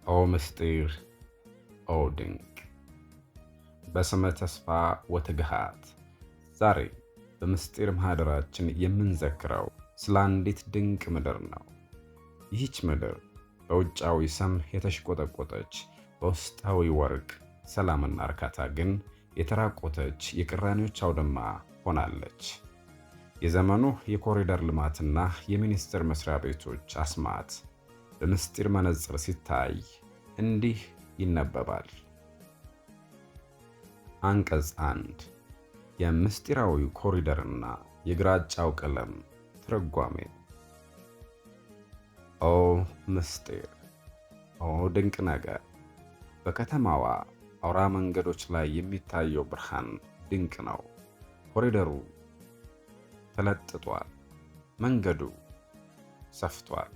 ኦ ምስጢር ኦ ድንቅ በስመ ተስፋ ወትግሃት። ዛሬ በምስጢር ማህደራችን የምንዘክረው ስለ አንዲት ድንቅ ምድር ነው። ይህች ምድር በውጫዊ ሰም የተሽቆጠቆጠች፣ በውስጣዊ ወርቅ ሰላምና እርካታ ግን የተራቆተች የቅራኔዎች አውድማ ሆናለች። የዘመኑ የኮሪደር ልማትና የሚኒስቴር መስሪያ ቤቶች አስማት በምስጢር መነጽር ሲታይ እንዲህ ይነበባል። አንቀጽ 1 የምስጢራዊ ኮሪደርና የግራጫው ቀለም ትርጓሜ። ኦ ምስጢር፣ ኦ ድንቅ ነገር! በከተማዋ አውራ መንገዶች ላይ የሚታየው ብርሃን ድንቅ ነው። ኮሪደሩ ተለጥጧል፣ መንገዱ ሰፍቷል፣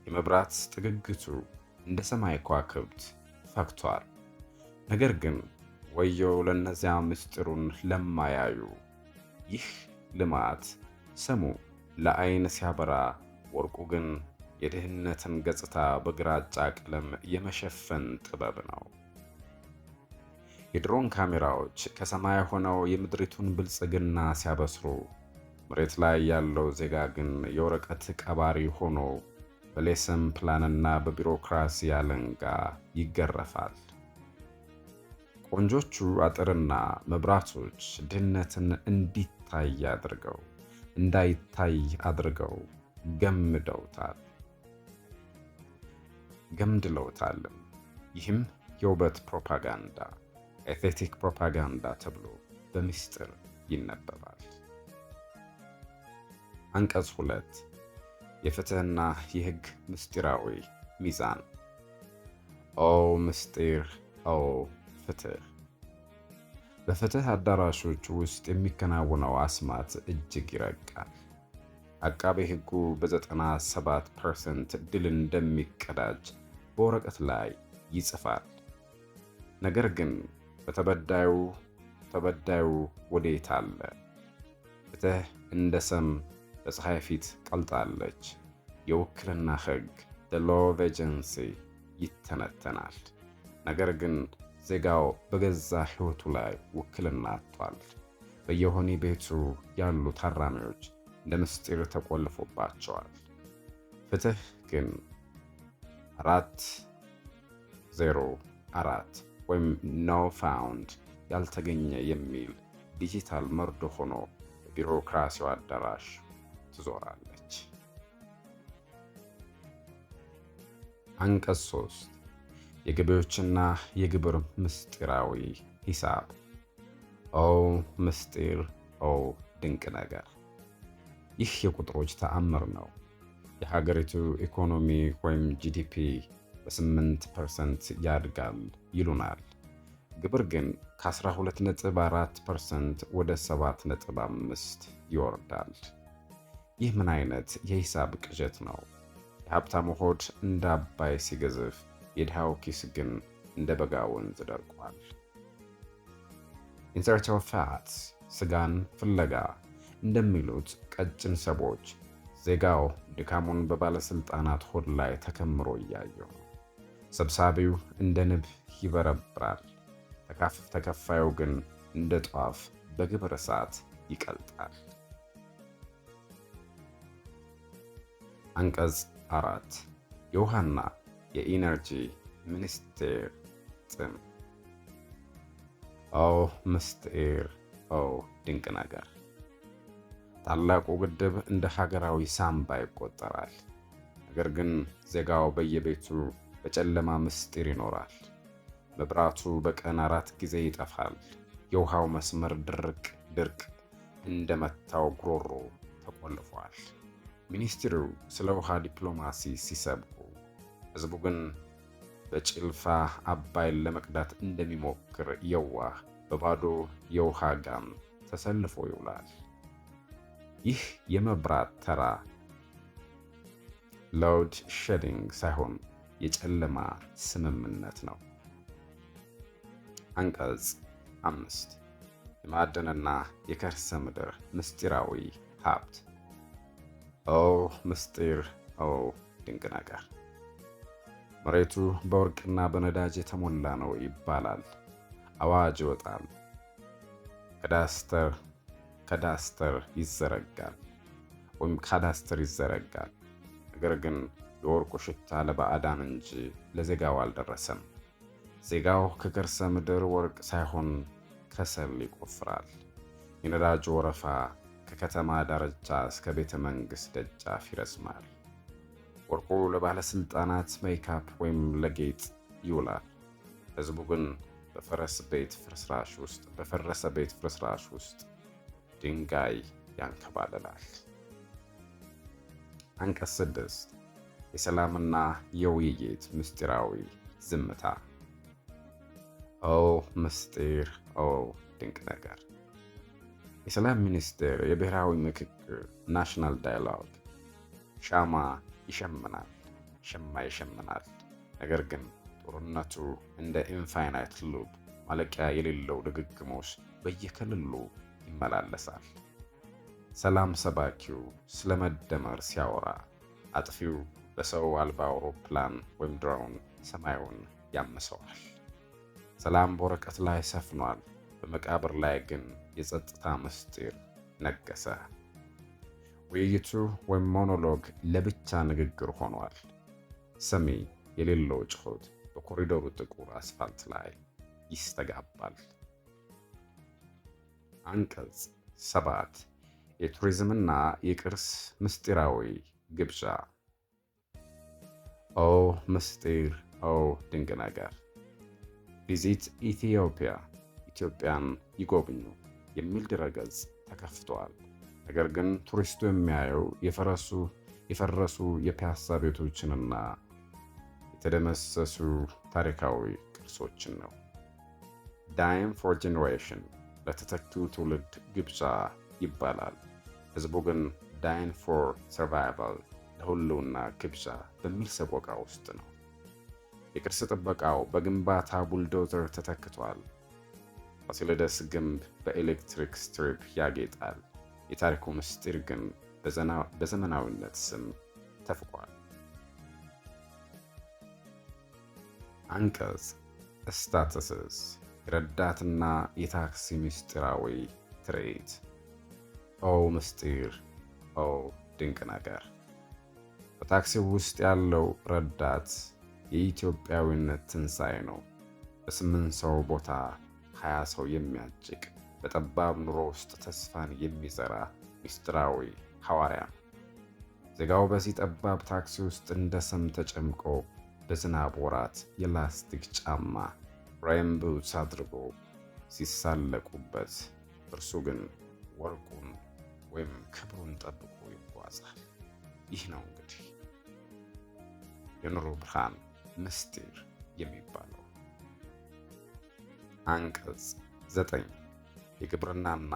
የመብራት ጥግግቱ እንደ ሰማይ ከዋክብት ፈክቷል። ነገር ግን ወየው ለነዚያ ምስጢሩን ለማያዩ! ይህ ልማት ሰሙ ለዓይን ሲያበራ፣ ወርቁ ግን የድህነትን ገጽታ በግራጫ ቀለም የመሸፈን ጥበብ ነው። የድሮን ካሜራዎች ከሰማይ ሆነው የምድሪቱን ብልጽግና ሲያበስሩ፣ መሬት ላይ ያለው ዜጋ ግን የወረቀት ቀባሪ ሆኖ በሌሰን ፕላንና በቢሮክራሲ አለንጋ ይገረፋል። ቆንጆቹ አጥርና መብራቶች ድህነትን እንዳይታይ አድርገው ገምድለውታልም። ይህም የውበት ፕሮፓጋንዳ፣ ኤስቴቲክ ፕሮፓጋንዳ ተብሎ በምስጢር ይነበባል። አንቀጽ 2 የፍትህና የህግ ምስጢራዊ ሚዛን። ኦ ምስጢር፣ ኦ ፍትህ! በፍትህ አዳራሾች ውስጥ የሚከናወነው አስማት እጅግ ይረቃል። አቃቤ ህጉ በ97% ድል እንደሚቀዳጅ በወረቀት ላይ ይጽፋል። ነገር ግን ተበዳዩ ወዴት አለ? ፍትህ እንደ ሰም በፀሐይ ፊት ቀልጣለች። የውክልና ህግ the law of agency ይተነተናል። ነገር ግን ዜጋው በገዛ ህይወቱ ላይ ውክልና አጥቷል። በየወህኒ ቤቱ ያሉ ታራሚዎች እንደ ምስጢር ተቆልፎባቸዋል። ፍትህ ግን 404 ወይም no found ያልተገኘ የሚል ዲጂታል መርዶ ሆኖ በቢሮክራሲው አዳራሽ ትዞራለች። አንቀጽ 3 የገቢዎችና የግብር ምስጢራዊ ሂሳብ። ኦ ምስጢር፣ ኦ ድንቅ ነገር! ይህ የቁጥሮች ተአምር ነው። የሀገሪቱ ኢኮኖሚ ወይም ጂዲፒ በ8% ያድጋል ይሉናል። ግብር ግን ከ12.4% ወደ 7.5 ይወርዳል። ይህ ምን አይነት የሂሳብ ቅዠት ነው? የሀብታሙ ሆድ እንደ አባይ ሲገዝፍ፣ የድሃው ኪስ ግን እንደ በጋ ወንዝ ደርቋል። ኢን ሰርች ኦፍ ፋትስ ስጋን ፍለጋ እንደሚሉት ቀጭን ሰዎች ዜጋው ድካሙን በባለስልጣናት ሆድ ላይ ተከምሮ እያየው ነው። ሰብሳቢው እንደ ንብ ይበረብራል፣ ተከፋዩ ግን እንደ ጧፍ በግብር እሳት ይቀልጣል። አንቀጽ 4 የውሃና የኢነርጂ ሚኒስቴር ጥም። ኦ ምስጢር፣ ኦ ድንቅ ነገር! ታላቁ ግድብ እንደ ሀገራዊ ሳምባ ይቆጠራል። ነገር ግን ዜጋው በየቤቱ በጨለማ ምስጢር ይኖራል። መብራቱ በቀን 4 ጊዜ ይጠፋል። የውሃው መስመር ድርቅ እንደመታው ጉሮሮ ተቆልፏል። ሚኒስትሩ ስለ ውሃ ዲፕሎማሲ ሲሰብኩ፣ ህዝቡ ግን በጭልፋ አባይን ለመቅዳት እንደሚሞክር የዋህ በባዶ የውሃ ጋም ተሰልፎ ይውላል። ይህ የመብራት ተራ ሎድ ሼዲንግ ሳይሆን የጨለማ ስምምነት ነው። አንቀጽ 5 የማዕድንና የከርሰ ምድር ምስጢራዊ ሀብት። ኦ ምስጢር፣ ኦ ድንቅ ነገር! መሬቱ በወርቅና በነዳጅ የተሞላ ነው ይባላል። አዋጅ ይወጣል። ከዳስተር ይዘረጋል ወይም ካዳስተር ይዘረጋል። ነገር ግን የወርቁ ሽታ ለባዕዳን እንጂ ለዜጋው አልደረሰም። ዜጋው ከከርሰ ምድር ወርቅ ሳይሆን ከሰል ይቆፍራል። የነዳጁ ወረፋ ከከተማ ዳርቻ እስከ ቤተ መንግሥት ደጃፍ ይረዝማል። ወርቁ ለባለሥልጣናት ሜካፕ ወይም ለጌጥ ይውላል። ሕዝቡ ግን በፈረሰ ቤት ፍርስራሽ ውስጥ ድንጋይ ያንከባልላል። አንቀጽ 6 የሰላምና የውይይት ምስጢራዊ ዝምታ። ኦ ምስጢር! ኦ ድንቅ ነገር! የሰላም ሚኒስቴር የብሔራዊ ምክክር ናሽናል ዳያሎግ ሻማ ይሸምናል። ነገር ግን ጦርነቱ እንደ ኢንፋይናይት ሉፕ ማለቂያ የሌለው ድግግሞሽ በየክልሉ ይመላለሳል። ሰላም ሰባኪው ስለ መደመር ሲያወራ፣ አጥፊው በሰው አልባ አውሮፕላን ወይም ድሮን ሰማዩን ያምሰዋል። ሰላም በወረቀት ላይ ሰፍኗል፣ በመቃብር ላይ ግን የጸጥታ ምስጢር ነገሰ። ውይይቱ ወይም ሞኖሎግ ለብቻ ንግግር ሆኗል። ሰሚ የሌለው ጩኸት በኮሪደሩ ጥቁር አስፋልት ላይ ይስተጋባል። አንቀጽ 7 የቱሪዝምና የቅርስ ምስጢራዊ ግብዣ። ኦ ምስጢር! ኦ ድንቅ ነገር! ቪዚት ኢትዮጵያ ኢትዮጵያን ይጎብኙ የሚል ድረገጽ ተከፍቷል። ነገር ግን ቱሪስቱ የሚያየው የፈረሱ የፒያሳ ቤቶችንና የተደመሰሱ ታሪካዊ ቅርሶችን ነው። ዳይም ፎር ጄኔሬሽን ለተተኪው ትውልድ ግብዣ ይባላል። ሕዝቡ ግን ዳይን ፎር ሰርቫይቫል ለሁሉና ግብዣ በሚል ሰቆቃ ውስጥ ነው። የቅርስ ጥበቃው በግንባታ ቡልዶዘር ተተክቷል። ፋሲለደስ ግንብ በኤሌክትሪክ ስትሪፕ ያጌጣል። የታሪኩ ምስጢር ግን በዘመናዊነት ስም ተፍቋል። አንቀጽ ስታተስስ የረዳትና የታክሲ ምስጢራዊ ትርኢት። ኦ ምስጢር! ኦ ድንቅ ነገር! በታክሲው ውስጥ ያለው ረዳት የኢትዮጵያዊነት ትንሣኤ ነው። በ8 ሰው ቦታ 20 ሰው የሚያጭቅ በጠባብ ኑሮ ውስጥ ተስፋን የሚዘራ ምስጢራዊ ሐዋርያ ነው። ዜጋው በዚህ ጠባብ ታክሲ ውስጥ እንደ ሰም ተጨምቆ በዝናብ ወራት የላስቲክ ጫማ ሬን ቡትስ አድርጎ ሲሳለቁበት፣ እርሱ ግን ወርቁን ወይም ክብሩን ጠብቆ ይጓዛል። ይህ ነው እንግዲህ የኑሮ ብርሃን ምስጢር የሚባለው። አንቀጽ 9 የግብርናና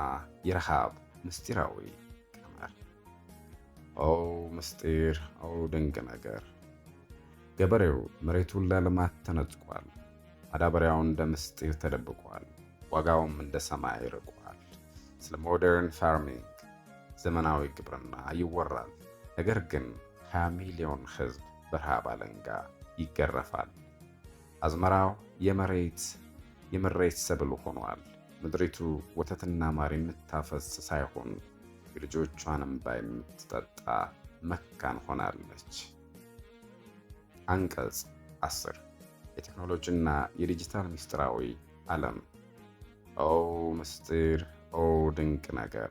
የረሃብ ምስጢራዊ ቀመር። ኦ ምስጢር! ኦ ድንቅ ነገር! ገበሬው መሬቱን ለልማት ተነጥቋል። ማዳበሪያው እንደ ምስጢር ተደብቋል። ዋጋውም እንደ ሰማይ ርቋል። ስለ ሞደርን ፋርሚንግ ዘመናዊ ግብርና ይወራል። ነገር ግን 20 ሚሊዮን ሕዝብ በረሃብ አለንጋ ይገረፋል። አዝመራው የመሬት ሰብል ሆኗል። ምድሪቱ ወተትና ማር የምታፈስ ሳይሆን የልጆቿን እንባ የምትጠጣ መካን ሆናለች። አንቀጽ 10 የቴክኖሎጂና የዲጂታል ምስጢራዊ ዓለም። ኦ ምስጢር! ኦ ድንቅ ነገር!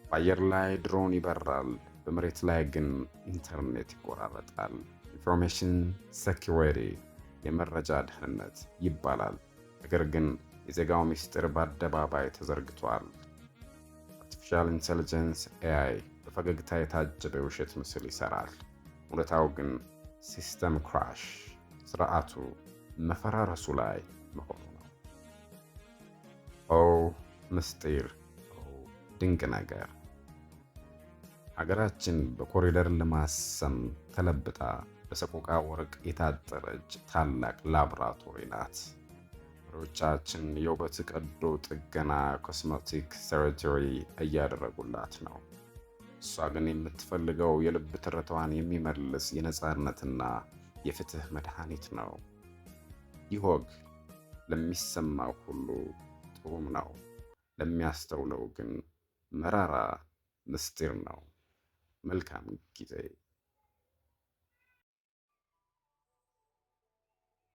በአየር ላይ ድሮን ይበራል፣ በመሬት ላይ ግን ኢንተርኔት ይቆራረጣል። ኢንፎርሜሽን ሴኪዩሪቲ የመረጃ ደህንነት ይባላል። ነገር ግን የዜጋው ምስጢር በአደባባይ ተዘርግቷል። አርቲፊሻል ኢንቴሊጀንስ ኤአይ በፈገግታ የታጀበ የውሸት ምስል ይሰራል። እውነታው ግን ሲስተም ክራሽ፣ ስርዓቱ መፈራረሱ ላይ መሆኑ ነው። ኦ ምስጢር! ኦ ድንቅ ነገር! ሀገራችን በኮሪደር ልማት ስም ተለብጣ በሰቆቃ ወርቅ የታጠረች ታላቅ ላቦራቶሪ ናት። መሪዎቻችን የውበት ቀዶ ጥገና ኮስሜቲክ ሰርጀሪ እያደረጉላት ነው። እሷ ግን የምትፈልገው የልብ ትርታዋን የሚመልስ የነፃነትና የፍትህ መድኃኒት ነው። ይህ ወግ ለሚሰማው ሁሉ ጥዑም ነው፣ ለሚያስተውለው ግን መራራ ምስጢር ነው። መልካም ጊዜ